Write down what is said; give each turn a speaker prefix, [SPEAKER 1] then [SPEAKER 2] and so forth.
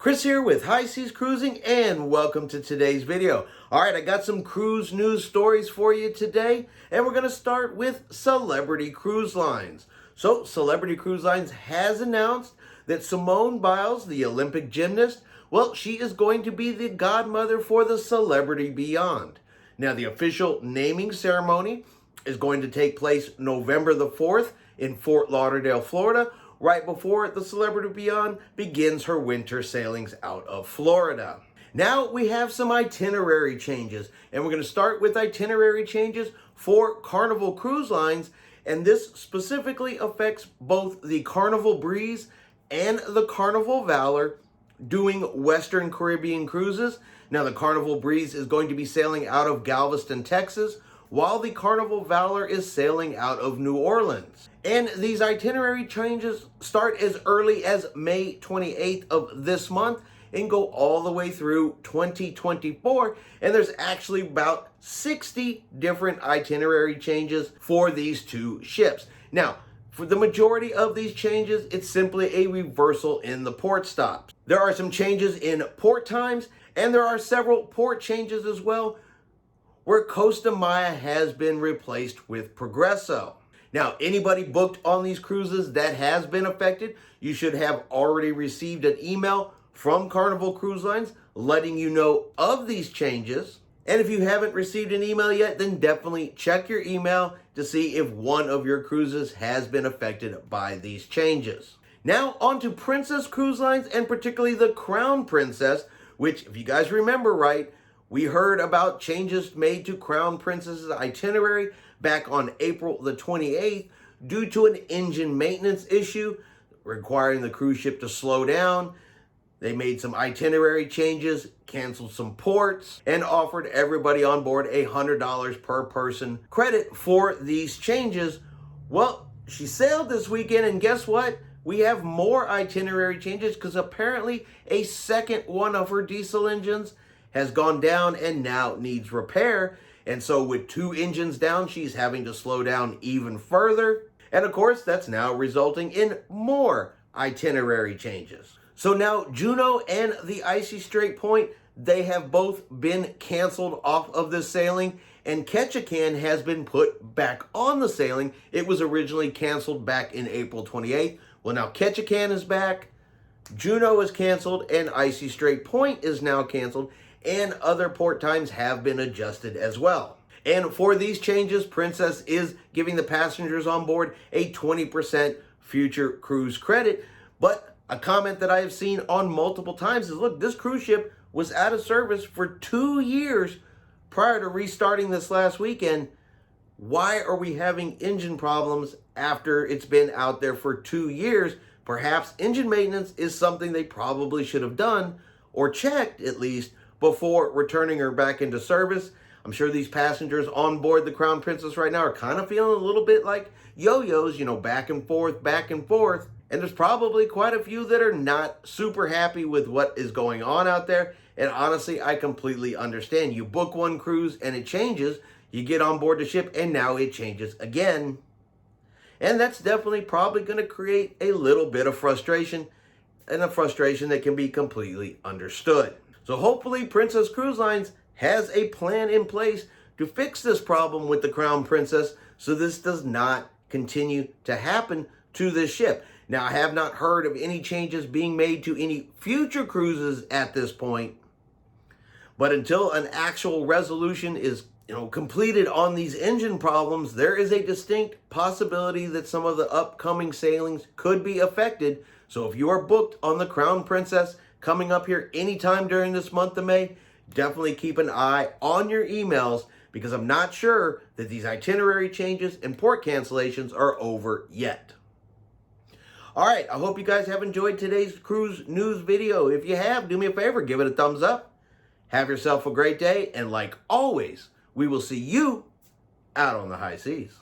[SPEAKER 1] Chris here with High Seas Cruising, and welcome to today's video. Alright, I got some cruise news stories for you today, and we're going to start with Celebrity Cruise Lines. So, Celebrity Cruise Lines has announced that Simone Biles, the Olympic gymnast, well, she is going to be the godmother for the Celebrity Beyond. Now, the official naming ceremony is going to take place November the 4th in Fort Lauderdale, Florida, right before the Celebrity Beyond begins her winter sailings out of Florida. Now we have some itinerary changes, and we're going to start with itinerary changes for Carnival Cruise Lines, and this specifically affects both the Carnival Breeze and the Carnival Valor doing Western Caribbean cruises. Now the Carnival Breeze is going to be sailing out of Galveston, Texas, while the Carnival Valor is sailing out of New Orleans. And these itinerary changes start as early as May 28th of this month and go all the way through 2024. And there's actually about 60 different itinerary changes for these two ships. Now, for the majority of these changes, it's simply a reversal in the port stops. There are some changes in port times, and there are several port changes as well, where Costa Maya has been replaced with Progresso. Now, anybody booked on these cruises that has been affected, you should have already received an email from Carnival Cruise Lines letting you know of these changes. And if you haven't received an email yet, then definitely check your email to see if one of your cruises has been affected by these changes. Now, on to Princess Cruise Lines, and particularly the Crown Princess, which, if you guys remember right, we heard about changes made to Crown Princess's itinerary back on April the 28th due to an engine maintenance issue requiring the cruise ship to slow down. They made some itinerary changes, canceled some ports, and offered everybody on board $100 per person credit for these changes. Well, she sailed this weekend, and guess what? We have more itinerary changes because apparently a second one of her diesel engines has gone down and now needs repair. And so with two engines down, she's having to slow down even further. And of course, that's now resulting in more itinerary changes. So now Juno and the Icy Strait Point, they have both been canceled off of this sailing, and Ketchikan has been put back on the sailing. It was originally canceled back in April 28th. Well, now Ketchikan is back, Juno is canceled, and Icy Strait Point is now canceled, and other port times have been adjusted as well. And for these changes, Princess is giving the passengers on board a 20% future cruise credit. But a comment that I have seen on multiple times is, look, this cruise ship was out of service for 2 years prior to restarting this last weekend. Why are we having engine problems after it's been out there for 2 years? Perhaps engine maintenance is something they probably should have done, or checked at least, before returning her back into service. I'm sure these passengers on board the Crown Princess right now are kind of feeling a little bit like yo-yos, you know, back and forth, back and forth. And there's probably quite a few that are not super happy with what is going on out there. And honestly, I completely understand. You book one cruise and it changes. You get on board the ship and now it changes again. And that's definitely probably going to create a little bit of frustration, and a frustration that can be completely understood. So hopefully Princess Cruise Lines has a plan in place to fix this problem with the Crown Princess so this does not continue to happen to this ship. Now, I have not heard of any changes being made to any future cruises at this point, but until an actual resolution is completed on these engine problems, there is a distinct possibility that some of the upcoming sailings could be affected. So if you are booked on the Crown Princess coming up here anytime during this month of May, definitely keep an eye on your emails, because I'm not sure that these itinerary changes and port cancellations are over yet. All right, I hope you guys have enjoyed today's cruise news video. If you have, do me a favor, give it a thumbs up. Have yourself a great day, and like always, we will see you out on the high seas.